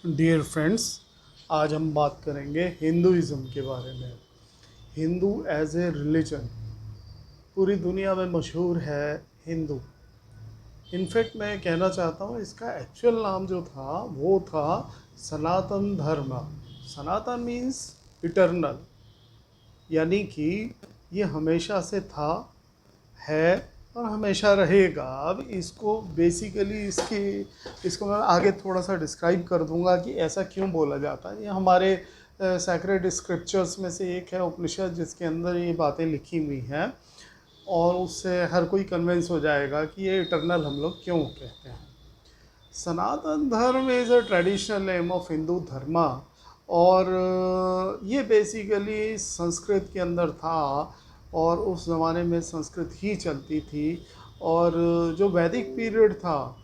Dear friends, आज हम बात करेंगे हिंदुज़म के बारे में। हिंदू एज ए रिलीजन पूरी दुनिया में मशहूर है। हिंदू, इनफैक्ट मैं कहना चाहता हूँ इसका एक्चुअल नाम जो था वो था सनातन धर्म। सनातन मीन्स इटर्नल, यानी कि ये हमेशा से था, है और हमेशा रहेगा। अब इसको बेसिकली इसको मैं आगे थोड़ा सा डिस्क्राइब कर दूंगा कि ऐसा क्यों बोला जाता है। ये हमारे सैक्रेड स्क्रिप्चर्स में से एक है उपनिषद, जिसके अंदर ये बातें लिखी हुई हैं और उससे हर कोई कन्विंस हो जाएगा कि ये इटर्नल हम लोग क्यों कहते हैं। Sanatan Dharma is a traditional name of Hindu dharma, और ये बेसिकली संस्कृत के अंदर था और उस ज़माने में संस्कृत ही चलती थी। और जो वैदिक पीरियड था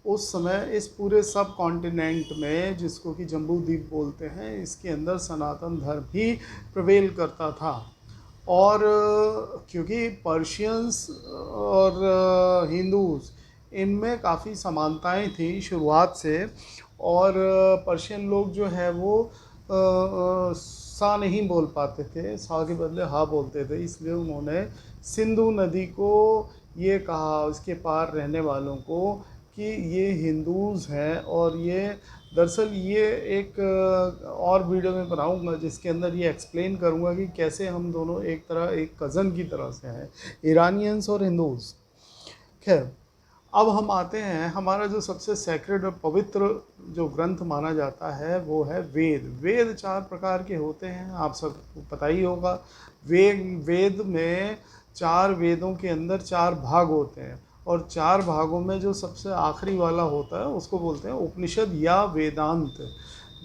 उस समय इस पूरे सब कॉन्टिनेंट में, जिसको कि जम्बू द्वीप बोलते हैं, इसके अंदर सनातन धर्म ही प्रिवेल करता था। और क्योंकि पर्शियंस और हिंदूज, इनमें काफ़ी समानताएं थी शुरुआत से। और पर्शियन लोग जो है वो सा नहीं बोल पाते थे, सा के बदले हा बोलते थे, इसलिए उन्होंने सिंधु नदी को ये कहा उसके पार रहने वालों को कि ये हिंदूज़ हैं। और ये दरअसल ये एक और वीडियो में बनाऊंगा जिसके अंदर ये एक्सप्लेन करूंगा कि कैसे हम दोनों एक कज़न की तरह से हैं, ईरानियंस और हिंदूज़। खैर, अब हम आते हैं, हमारा जो सबसे सैक्रेड और पवित्र जो ग्रंथ माना जाता है वो है वेद। वेद चार प्रकार के होते हैं, आप सबको पता ही होगा। वेद में चार वेदों के अंदर चार भाग होते हैं, और चार भागों में जो सबसे आखिरी वाला होता है उसको बोलते हैं उपनिषद या वेदांत।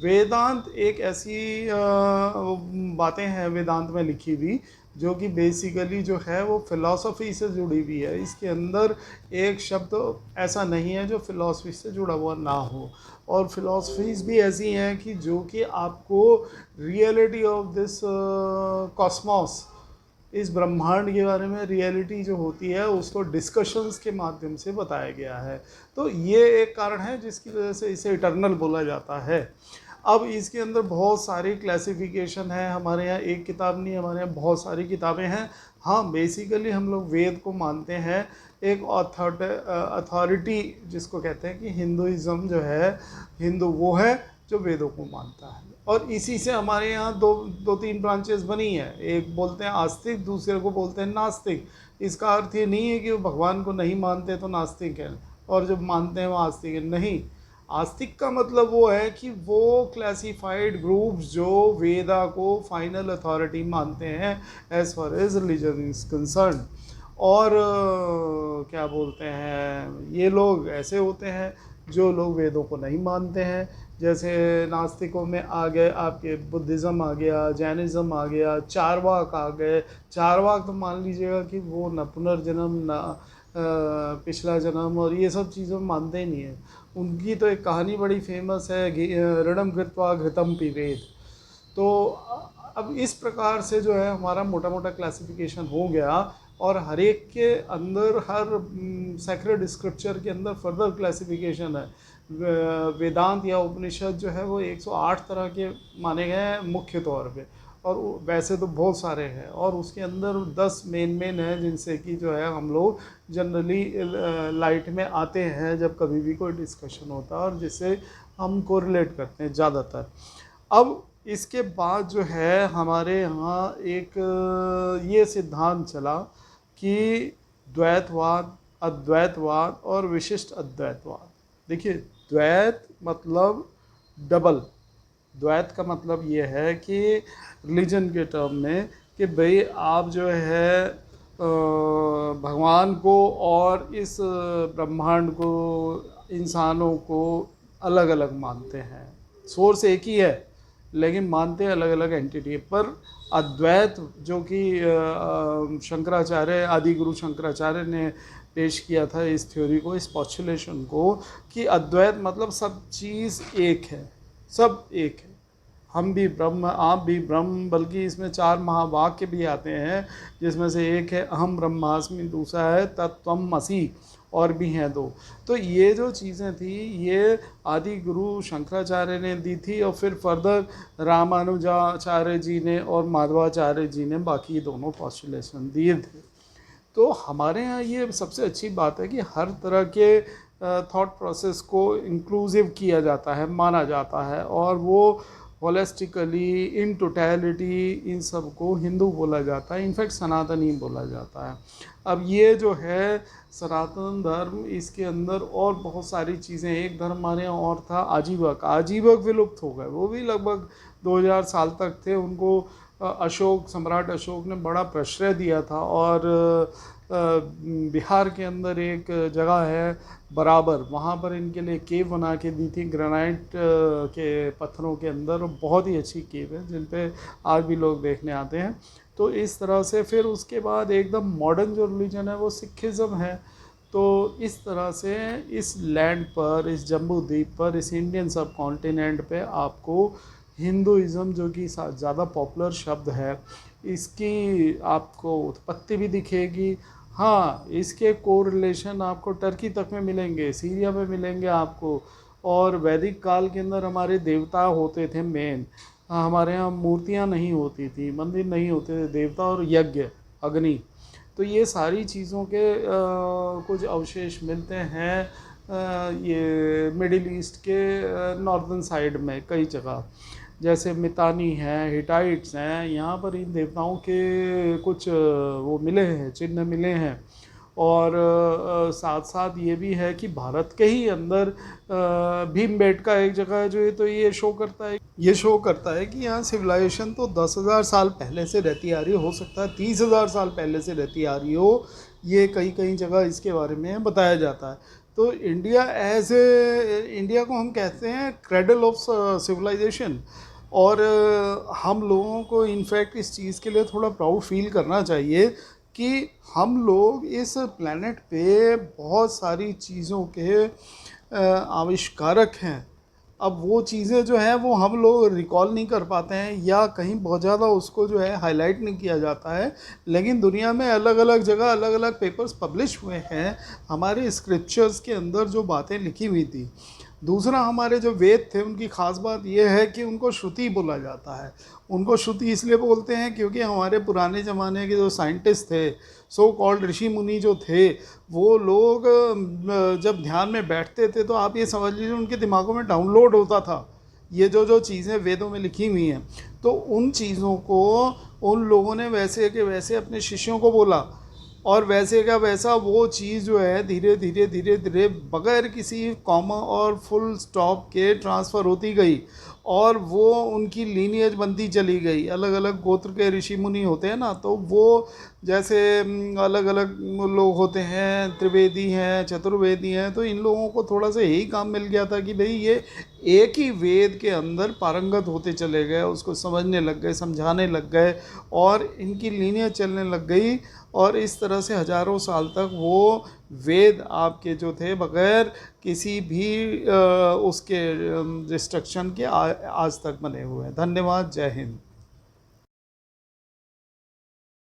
वेदांत एक ऐसी बातें हैं वेदांत में लिखी हुई जो कि बेसिकली जो है वो फिलॉसफी से जुड़ी हुई है। इसके अंदर एक शब्द ऐसा नहीं है जो फिलॉसफी से जुड़ा हुआ ना हो, और फिलॉसफीज़ भी ऐसी हैं कि जो कि आपको रियलिटी ऑफ दिस कॉस्मॉस, इस ब्रह्मांड के बारे में रियलिटी जो होती है उसको डिस्कशंस के माध्यम से बताया गया है। तो ये एक कारण है जिसकी वजह से इसे इटर्नल बोला जाता है। अब इसके अंदर बहुत सारी क्लासिफिकेशन है, हमारे यहाँ एक किताब नहीं, हमारे यहाँ बहुत सारी किताबें हैं। हाँ, बेसिकली हम लोग वेद को मानते हैं एक अथॉरिटी, जिसको कहते हैं कि हिंदुइज़्म जो है, हिंदू वो है जो वेदों को मानता है। और इसी से हमारे यहाँ दो तीन ब्रांचेस बनी हैं, एक बोलते हैं आस्तिक, दूसरे को बोलते हैं नास्तिक। इसका अर्थ ये नहीं है कि वो भगवान को नहीं मानते तो नास्तिक हैं, और जब मानते हैं वो आस्तिक है, नहीं। आस्तिक का मतलब वो है कि वो क्लासिफाइड ग्रुप्स जो वेदा को फाइनल अथॉरिटी मानते हैं as far as religion is concern. और क्या बोलते हैं, ये लोग ऐसे होते हैं जो लोग वेदों को नहीं मानते हैं। जैसे नास्तिकों में आ गए आपके बुद्धिज़्म आ गया, जैनिज़्म आ गया, चारवाक आ गए। चारवाक तो मान लीजिएगा कि वो न पुनर्जन्म, न पिछला जन्म और ये सब चीज़ों में मानते ही नहीं है। उनकी तो एक कहानी बड़ी फेमस है, ऋणम कृत्वा घृतम पिबेद। तो अब इस प्रकार से जो है हमारा मोटा मोटा क्लासिफिकेशन हो गया, और हर एक के अंदर, हर सैक्रेड स्क्रिप्चर के अंदर फर्दर क्लासिफिकेशन है। वेदांत या उपनिषद जो है वो 108 तरह के माने गए हैं मुख्य तौर पे, और वैसे तो बहुत सारे हैं, और उसके अंदर 10 मेन हैं जिनसे कि जो है हम लोग जनरली लाइट में आते हैं जब कभी भी कोई डिस्कशन होता है, और जिससे हम कोरिलेट करते हैं ज़्यादातर। अब इसके बाद जो है हमारे यहाँ एक ये सिद्धांत चला कि द्वैतवाद, अद्वैतवाद और विशिष्ट अद्वैतवाद। देखिए, द्वैत मतलब डबल। द्वैत का मतलब ये है कि रिलीजन के टर्म में कि भाई आप जो है भगवान को और इस ब्रह्मांड को, इंसानों को अलग अलग मानते हैं। सोर्स एक ही है लेकिन मानते हैं अलग अलग एंटिटी पर। अद्वैत जो कि शंकराचार्य, आदि गुरु शंकराचार्य ने पेश किया था इस थ्योरी को, इस पॉस्टुलेशन को, कि अद्वैत मतलब सब चीज़ एक है, सब एक है। हम भी ब्रह्म, आप भी ब्रह्म, बल्कि इसमें 4 महावाक्य भी आते हैं जिसमें से एक है अहम ब्रह्मास्मि, दूसरा है तत्त्वमसि, और भी हैं दो। तो ये जो चीज़ें थी ये आदि गुरु शंकराचार्य ने दी थी, और फिर फर्दर रामानुजाचार्य जी ने और माधवाचार्य जी ने बाकी दोनों पॉस्टुलेशन दिए थे। तो हमारे यहाँ ये सबसे अच्छी बात है कि हर तरह के थॉट प्रोसेस को इंक्लूसिव किया जाता है, माना जाता है, और वो होलिस्टिकली इन टोटलिटी इन सब को हिंदू बोला जाता है, इनफैक्ट सनातनी बोला जाता है। अब ये जो है सनातन धर्म, इसके अंदर और बहुत सारी चीज़ें, एक धर्म हमारे यहाँ और था आजीवक, आजीवक विलुप्त हो गए, वो भी लगभग 2000 साल तक थे। उनको अशोक, सम्राट अशोक ने बड़ा प्रश्रय दिया था, और बिहार के अंदर एक जगह है बराबर, वहाँ पर इनके लिए केव बना के दी थी ग्रेनाइट के पत्थरों के अंदर, और बहुत ही अच्छी केव है जिन पे आज भी लोग देखने आते हैं। तो इस तरह से फिर उसके बाद एकदम मॉडर्न जो रिलीजन है वो सिखिज़म है। तो इस तरह से इस लैंड पर, इस जम्बू द्वीप पर, इस इंडियन सब कॉन्टिनेंट पे आपको हिंदुइज़्म, जो कि ज़्यादा पॉपुलर शब्द है, इसकी आपको उत्पत्ति भी दिखेगी। हाँ, इसके कोरिलेशन आपको टर्की तक में मिलेंगे, सीरिया में मिलेंगे आपको। और वैदिक काल के अंदर हमारे देवता होते थे मेन, हमारे यहाँ मूर्तियाँ नहीं होती थी, मंदिर नहीं होते थे, देवता और यज्ञ, अग्नि। तो ये सारी चीज़ों के कुछ अवशेष मिलते हैं ये मिडिल ईस्ट के नॉर्दर्न साइड में कई जगह, जैसे मितानी हैं, हिटाइट्स हैं, यहाँ पर इन देवताओं के कुछ वो मिले हैं, चिन्ह मिले हैं। और साथ साथ ये भी है कि भारत के ही अंदर भीमबेटका एक जगह है, जो ये तो ये शो करता है कि यहाँ सिविलाइजेशन तो 10,000 साल पहले से रहती आ रही हो सकता है 30,000 साल पहले से रहती आ रही हो। ये कई कई जगह इसके बारे में बताया जाता है। तो इंडिया को हम कहते हैं क्रेडल ऑफ सिविलाइजेशन। और हम लोगों को इनफैक्ट इस चीज़ के लिए थोड़ा प्राउड फील करना चाहिए कि हम लोग इस प्लेनेट पे बहुत सारी चीज़ों के आविष्कारक हैं। अब वो चीज़ें जो हैं वो हम लोग रिकॉल नहीं कर पाते हैं, या कहीं बहुत ज़्यादा उसको जो है हाईलाइट नहीं किया जाता है, लेकिन दुनिया में अलग अलग जगह अलग अलग पेपर्स पब्लिश हुए हैं हमारे स्क्रिप्चर्स के अंदर जो बातें लिखी हुई थी। दूसरा, हमारे जो वेद थे उनकी ख़ास बात यह है कि उनको श्रुति बोला जाता है। उनको श्रुति इसलिए बोलते हैं क्योंकि हमारे पुराने ज़माने के जो साइंटिस्ट थे, सो कॉल्ड ऋषि मुनि जो थे, वो लोग जब ध्यान में बैठते थे तो आप ये समझ लीजिए उनके दिमागों में डाउनलोड होता था ये जो चीज़ें वेदों में लिखी हुई हैं। तो उन चीज़ों को उन लोगों ने वैसे के वैसे अपने शिष्यों को बोला, और वैसे का वैसा वो चीज़ जो है धीरे धीरे धीरे धीरे बगैर किसी कॉमा और फुल स्टॉप के ट्रांसफ़र होती गई, और वो उनकी लीनियज बनती चली गई। अलग अलग गोत्र के ऋषि मुनि होते हैं ना, तो वो जैसे अलग अलग लोग होते हैं, त्रिवेदी हैं, चतुर्वेदी हैं। तो इन लोगों को थोड़ा सा यही काम मिल गया था कि भाई ये एक ही वेद के अंदर पारंगत होते चले गए, उसको समझने लग गए, समझाने लग गए, और इनकी लीनियज चलने लग गई। और इस तरह से हज़ारों साल तक वो वेद आपके जो थे बग़ैर किसी भी उसके डिस्ट्रक्शन के आज तक बने हुए हैं। धन्यवाद। जय हिंद।